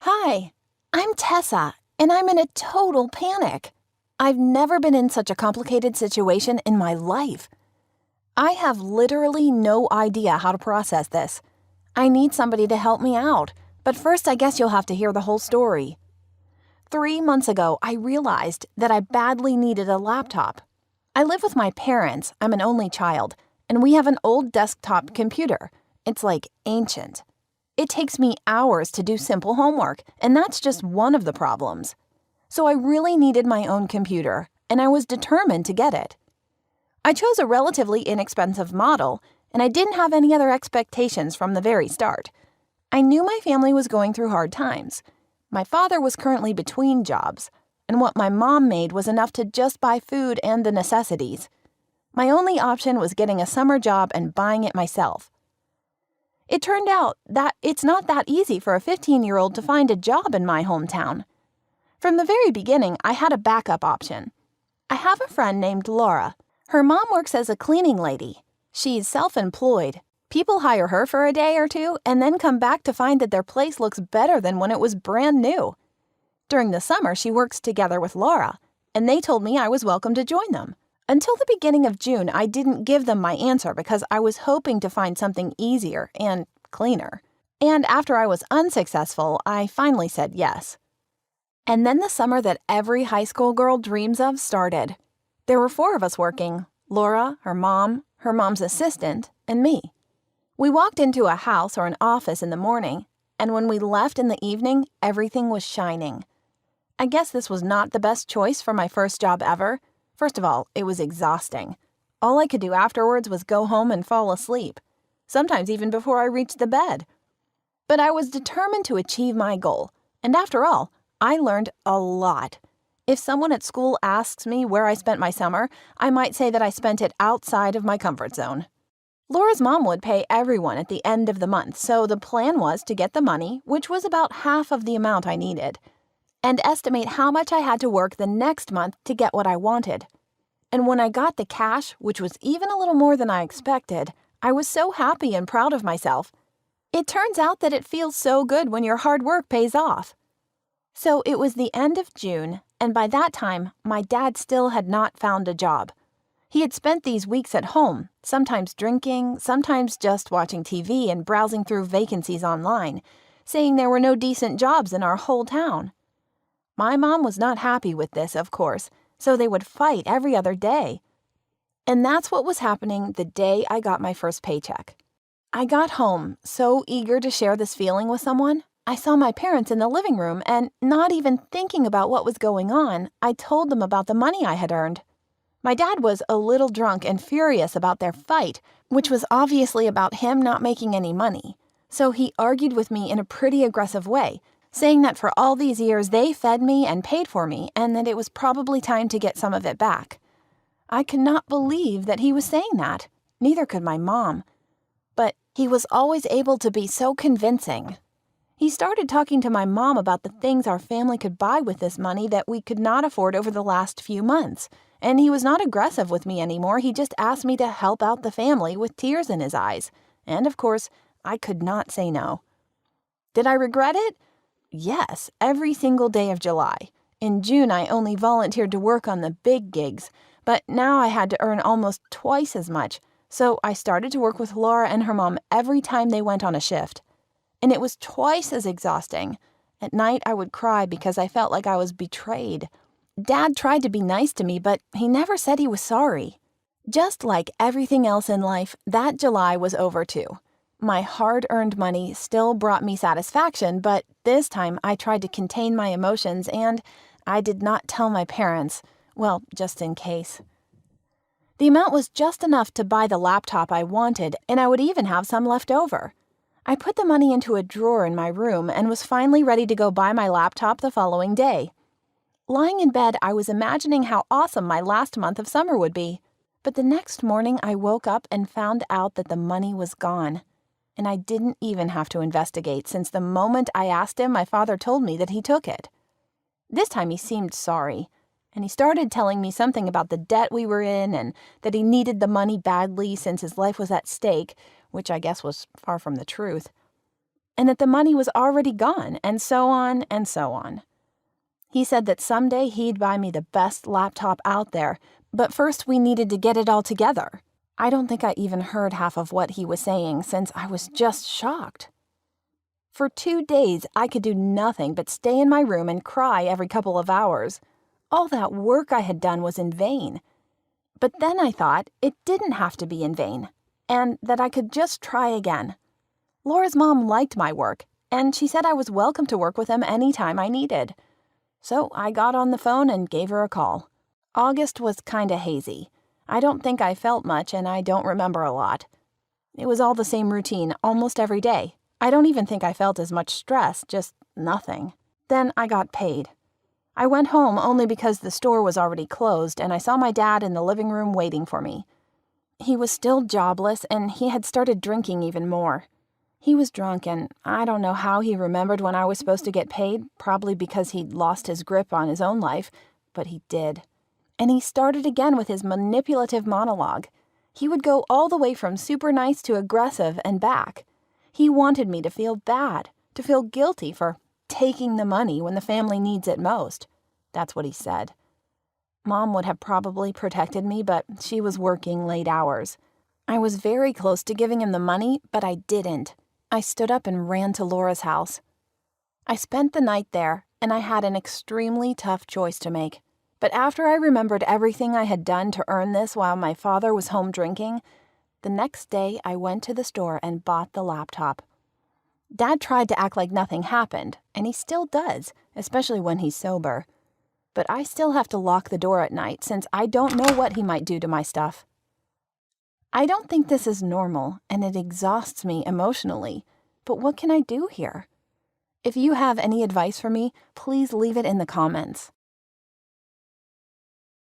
Hi, I'm Tessa, and I'm in a total panic. I've never been in such a complicated situation in my life. I have literally no idea how to process this. I need somebody to help me out, but first I guess you'll have to hear the whole story. 3 months ago, I realized that I badly needed a laptop. I live with my parents, I'm an only child, and we have an old desktop computer. It's like ancient. It takes me hours to do simple homework, and that's just one of the problems. So I really needed my own computer, and I was determined to get it. I chose a relatively inexpensive model, and I didn't have any other expectations from the very start. I knew my family was going through hard times. My father was currently between jobs, and what my mom made was enough to just buy food and the necessities. My only option was getting a summer job and buying it myself. It turned out that it's not that easy for a 15-year-old to find a job in my hometown. From the very beginning, I had a backup option. I have a friend named Laura. Her mom works as a cleaning lady. She's self-employed. People hire her for a day or two and then come back to find that their place looks better than when it was brand new. During the summer, she works together with Laura, and they told me I was welcome to join them. Until the beginning of June, I didn't give them my answer because I was hoping to find something easier and cleaner. And after I was unsuccessful, I finally said yes. And then the summer that every high school girl dreams of started. There were 4 of us working: Laura, her mom's assistant, and me. We walked into a house or an office in the morning, and when we left in the evening, everything was shining. I guess this was not the best choice for my first job ever. First of all, it was exhausting. All I could do afterwards was go home and fall asleep, sometimes even before I reached the bed. But I was determined to achieve my goal, and after all, I learned a lot. If someone at school asks me where I spent my summer, I might say that I spent it outside of my comfort zone. Laura's mom would pay everyone at the end of the month, so the plan was to get the money, which was about half of the amount I needed, and estimate how much I had to work the next month to get what I wanted. And when I got the cash, which was even a little more than I expected, I was so happy and proud of myself. It turns out that it feels so good when your hard work pays off. So it was the end of June, and by that time, my dad still had not found a job. He had spent these weeks at home, sometimes drinking, sometimes just watching TV and browsing through vacancies online, saying there were no decent jobs in our whole town. My mom was not happy with this, of course, so they would fight every other day. And that's what was happening the day I got my first paycheck. I got home, so eager to share this feeling with someone. I saw my parents in the living room, and not even thinking about what was going on, I told them about the money I had earned. My dad was a little drunk and furious about their fight, which was obviously about him not making any money. So he argued with me in a pretty aggressive way, saying that for all these years they fed me and paid for me, and that it was probably time to get some of it back. I could not believe that he was saying that. Neither could my mom. But he was always able to be so convincing. He started talking to my mom about the things our family could buy with this money that we could not afford over the last few months. And he was not aggressive with me anymore. He just asked me to help out the family with tears in his eyes. And of course, I could not say no. Did I regret it? Yes, every single day of July. In June, I only volunteered to work on the big gigs, but now I had to earn almost twice as much, so I started to work with Laura and her mom every time they went on a shift. And it was twice as exhausting. At night, I would cry because I felt like I was betrayed. Dad tried to be nice to me, but he never said he was sorry. Just like everything else in life, that July was over too. My hard-earned money still brought me satisfaction, but this time I tried to contain my emotions and I did not tell my parents, well, just in case. The amount was just enough to buy the laptop I wanted, and I would even have some left over. I put the money into a drawer in my room and was finally ready to go buy my laptop the following day. Lying in bed, I was imagining how awesome my last month of summer would be. But the next morning, I woke up and found out that the money was gone. And I didn't even have to investigate, since the moment I asked him, my father told me that he took it. This time he seemed sorry, and he started telling me something about the debt we were in and that he needed the money badly since his life was at stake, which I guess was far from the truth. and that the money was already gone, and so on and so on. He said that someday he'd buy me the best laptop out there, but first we needed to get it all together. I don't think I even heard half of what he was saying since I was just shocked. For 2 days, I could do nothing but stay in my room and cry every couple of hours. All that work I had done was in vain. But then I thought it didn't have to be in vain, and that I could just try again. Laura's mom liked my work, and she said I was welcome to work with them any time I needed. So I got on the phone and gave her a call. August was kinda hazy. I don't think I felt much, and I don't remember a lot. It was all the same routine almost every day. I don't even think I felt as much stress, just nothing. Then I got paid. I went home only because the store was already closed, and I saw my dad in the living room waiting for me. He was still jobless, and he had started drinking even more. He was drunk, and I don't know how he remembered when I was supposed to get paid, probably because he'd lost his grip on his own life, but he did. And he started again with his manipulative monologue. He would go all the way from super nice to aggressive and back. He wanted me to feel bad, to feel guilty for taking the money when the family needs it most. That's what he said. Mom would have probably protected me, but she was working late hours. I was very close to giving him the money, but I didn't. I stood up and ran to Laura's house. I spent the night there, and I had an extremely tough choice to make. But after I remembered everything I had done to earn this while my father was home drinking, the next day I went to the store and bought the laptop. Dad tried to act like nothing happened, and he still does, especially when he's sober. But I still have to lock the door at night since I don't know what he might do to my stuff. I don't think this is normal, and it exhausts me emotionally, but what can I do here? If you have any advice for me, please leave it in the comments.